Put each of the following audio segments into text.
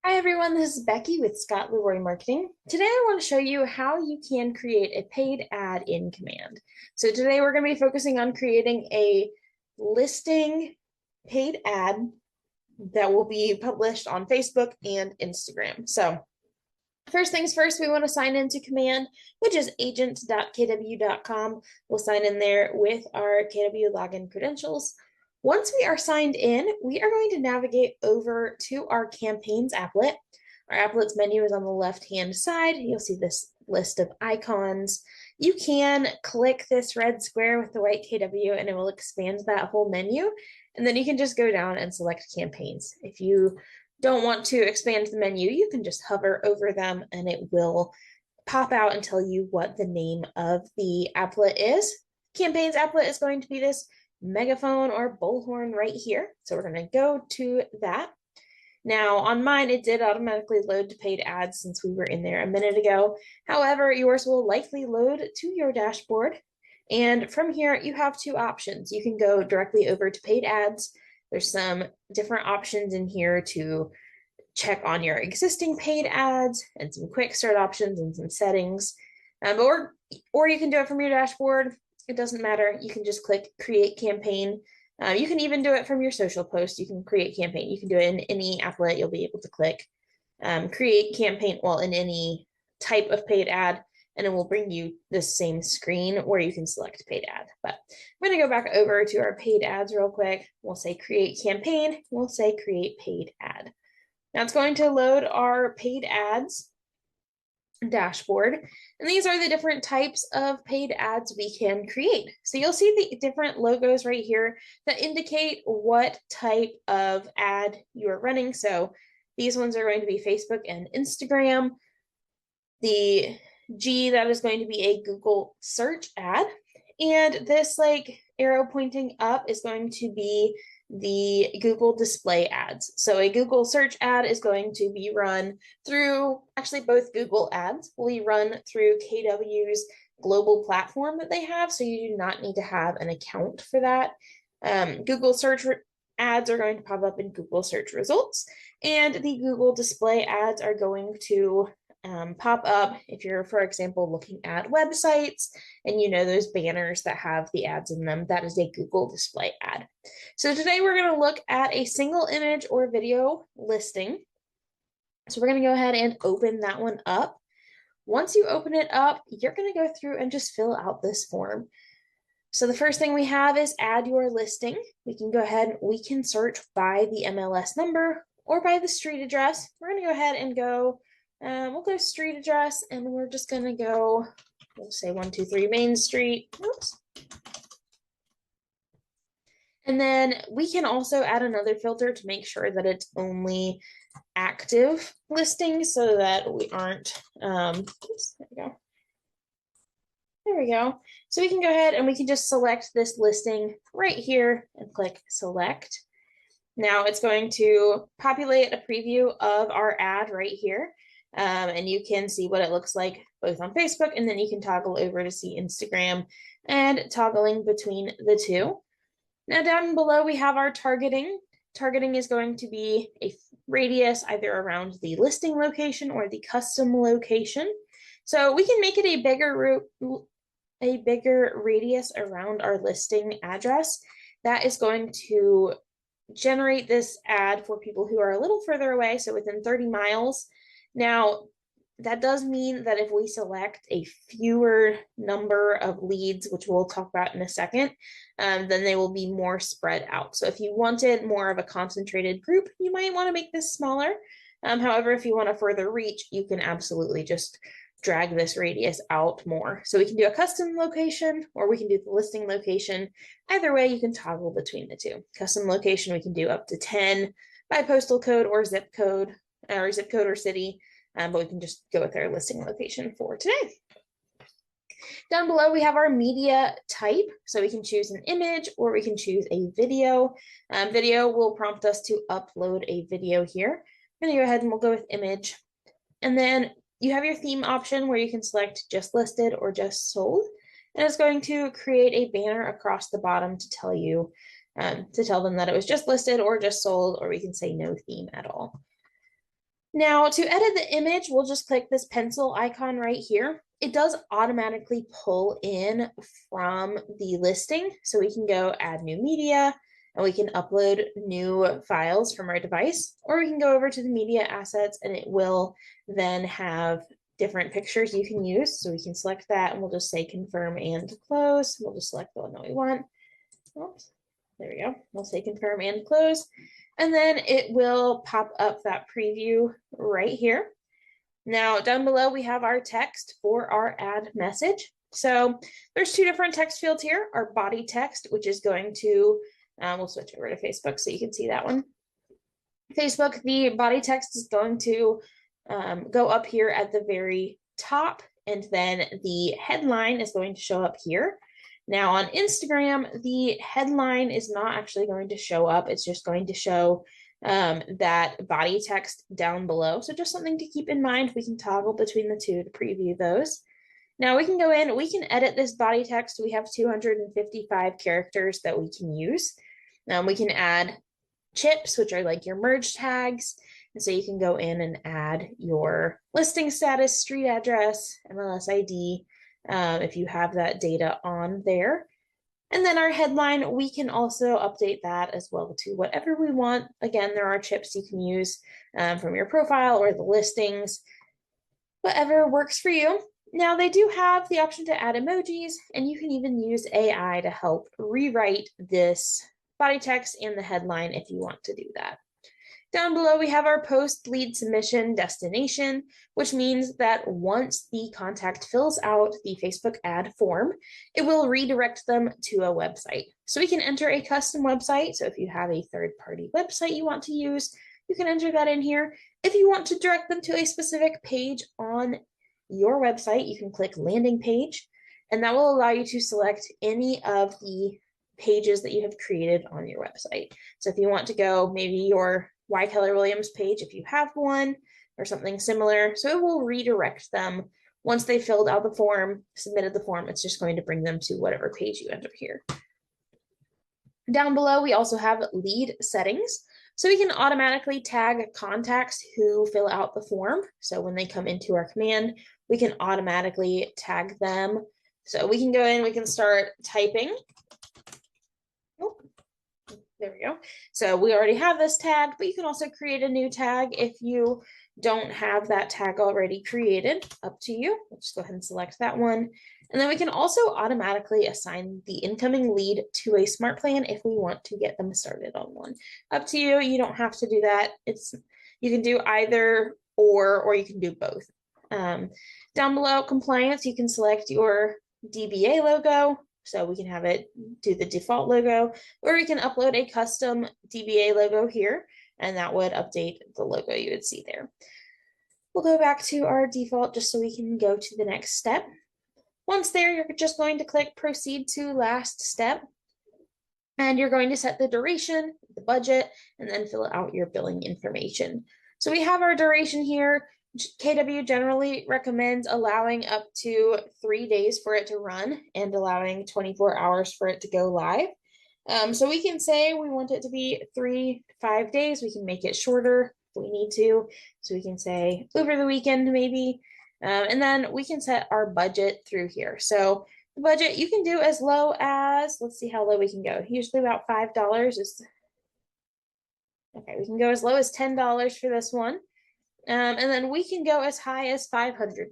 Hi everyone, this is Becky with Scott Leroy Marketing. Today I want to show you how you can create a paid ad in Command. So today we're going to be focusing on creating a listing paid ad that will be published on Facebook and Instagram. So first things first, we want to sign into Command, which is agent.kw.com. We'll sign in there with our KW login credentials. Once we are signed in, we are going to navigate over to our campaigns applet. Our applets menu is on the left-hand side. You'll see this list of icons. You can click this red square with the white KW and it will expand that whole menu. And then you can just go down and select campaigns. If you don't want to expand the menu, you can just hover over them and it will pop out and tell you what the name of the applet is. Campaigns applet is going to be this megaphone or bullhorn right here. So we're going to go to that. Now on mine, it did automatically load to paid ads since we were in there a minute ago. However, yours will likely load to your dashboard. And from here, you have two options. You can go directly over to paid ads. There's some different options in here to check on your existing paid ads and some quick start options and some settings. Or you can do it from your dashboard. It doesn't matter. You can just click create campaign. You can even do it from your social post. You can create campaign. You can do it in any applet. You'll be able to click create campaign, well, in any type of paid ad, and it will bring you the same screen where you can select paid ad. But I'm going to go back over to our paid ads real quick. We'll say create campaign. We'll say create paid ad. Now it's going to load our paid ads dashboard. And these are the different types of paid ads we can create. So you'll see the different logos right here that indicate what type of ad you are running. So these ones are going to be Facebook and Instagram. The G, that is going to be a Google search ad. And this like arrow pointing up is going to be the Google display ads. So a Google search ad is going to be run through, actually both Google ads will be run through KW's global platform that they have. So you do not need to have an account for that. Google search ads are going to pop up in Google search results, and the Google display ads are going to pop up if you're, for example, looking at websites and you know those banners that have the ads in them. That is a Google display ad. So today we're going to look at a single image or video listing. So we're going to go ahead and open that one up. Once you open it up, you're going to go through and just fill out this form. So the first thing we have is add your listing. We can go ahead, we can search by the MLS number or by the street address. We're going to go ahead and go we'll go street address, and we're just going to go, we'll say 123 Main Street. Oops. And then we can also add another filter to make sure that it's only active listings so that we aren't, oops, there we go. There we go. So we can go ahead and we can just select this listing right here and click select. Now it's going to populate a preview of our ad right here. And you can see what it looks like both on Facebook, and then you can toggle over to see Instagram and toggling between the two. Now down below we have our targeting. Targeting is going to be a radius either around the listing location or the custom location. So we can make it a bigger radius around our listing address. That is going to generate this ad for people who are a little further away, so within 30 miles. Now, that does mean that if we select a fewer number of leads, which we'll talk about in a second, then they will be more spread out. So if you wanted more of a concentrated group, you might want to make this smaller. However, if you want a further reach, you can absolutely just drag this radius out more. So we can do a custom location or we can do the listing location. Either way, you can toggle between the two. Custom location, we can do up to 10 by postal code or zip code or city, but we can just go with our listing location for today. Down below, we have our media type. So we can choose an image or we can choose a video. Video will prompt us to upload a video here. I'm gonna go ahead and we'll go with image. And then you have your theme option where you can select just listed or just sold. And it's going to create a banner across the bottom to tell you, to tell them that it was just listed or just sold, or we can say no theme at all. Now to edit the image, we'll just click this pencil icon right here. It does automatically pull in from the listing. So we can go add new media and we can upload new files from our device, or we can go over to the media assets and it will then have different pictures you can use. So we can select that and we'll just say confirm and close. We'll just select the one that we want. Oops, there we go. We'll say confirm and close. And then it will pop up that preview right here. Now down below, we have our text for our add message. So there's two different text fields here, our body text, which is going to, we'll switch over to Facebook so you can see that one. Facebook, the body text is going to go up here at the very top, and then the headline is going to show up here. Now on Instagram, the headline is not actually going to show up. It's just going to show that body text down below. So just something to keep in mind. We can toggle between the two to preview those. Now we can go in, we can edit this body text. We have 255 characters that we can use. We can add chips, which are like your merge tags. And so you can go in and add your listing status, street address, MLS ID, if you have that data on there. And then our headline, we can also update that as well to whatever we want. Again, there are chips you can use from your profile or the listings, whatever works for you. Now they do have the option to add emojis, and you can even use AI to help rewrite this body text and the headline if you want to do that. Down below, we have our post lead submission destination, which means that once the contact fills out the Facebook ad form, it will redirect them to a website. So we can enter a custom website. So if you have a third-party website you want to use, you can enter that in here. If you want to direct them to a specific page on your website, you can click landing page, and that will allow you to select any of the pages that you have created on your website. So if you want to go maybe your Y. Keller Williams page, if you have one, or something similar. So it will redirect them once they filled out the form, submitted the form. It's just going to bring them to whatever page you enter here. Down below, we also have lead settings. So we can automatically tag contacts who fill out the form. So when they come into our command, we can automatically tag them. So we can go in, we can start typing. There we go. So we already have this tag, but you can also create a new tag if you don't have that tag already created. Up to you. Let's go ahead and select that one. And then we can also automatically assign the incoming lead to a smart plan if we want to get them started on one. Up to you. You don't have to do that. You can do either or you can do both. Down below, compliance, you can select your DBA logo. So we can have it do the default logo, or we can upload a custom DBA logo here, and that would update the logo you would see there. We'll go back to our default just so we can go to the next step. Once there, you're just going to click proceed to last step, and you're going to set the duration, the budget, and then fill out your billing information. So we have our duration here. KW generally recommends allowing up to 3 days for it to run and allowing 24 hours for it to go live. So we can say we want it to be 3 to 5 days. We can make it shorter if we need to. So we can say over the weekend maybe. And then we can set our budget through here. So the budget you can do as low as, let's see how low we can go. Usually about $5 is, okay, we can go as low as $10 for this one. And then we can go as high as $500.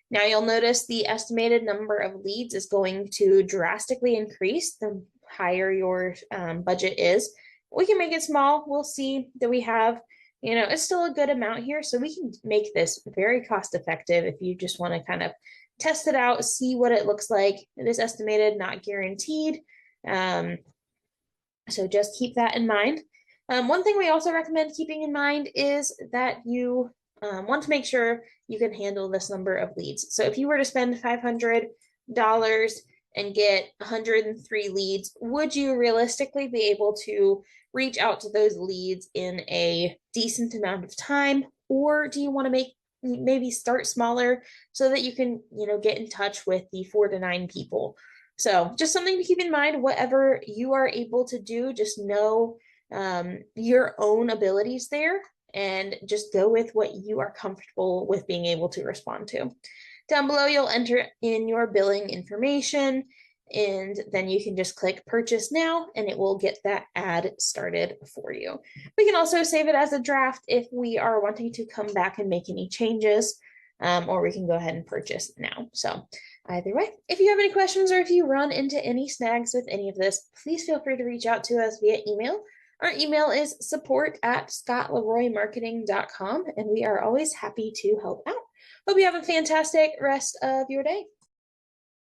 Now you'll notice the estimated number of leads is going to drastically increase the higher your budget is. We can make it small. We'll see that we have, it's still a good amount here. So we can make this very cost effective if you just want to kind of test it out, see what it looks like. It is estimated, not guaranteed. So just keep that in mind. One thing we also recommend keeping in mind is that you want to make sure you can handle this number of leads. So if you were to spend $500 and get 103 leads, would you realistically be able to reach out to those leads in a decent amount of time? Or do you want to maybe start smaller so that you can, get in touch with the 4 to 9 people? So just something to keep in mind. Whatever you are able to do, just know your own abilities there and just go with what you are comfortable with being able to respond to. Down below, you'll enter in your billing information, and then you can just click purchase now and it will get that ad started for you. We can also save it as a draft if we are wanting to come back and make any changes, or we can go ahead and purchase now. So either way, if you have any questions or if you run into any snags with any of this, please feel free to reach out to us via email. Our email is support@scottleroymarketing.com, and we are always happy to help out. Hope you have a fantastic rest of your day.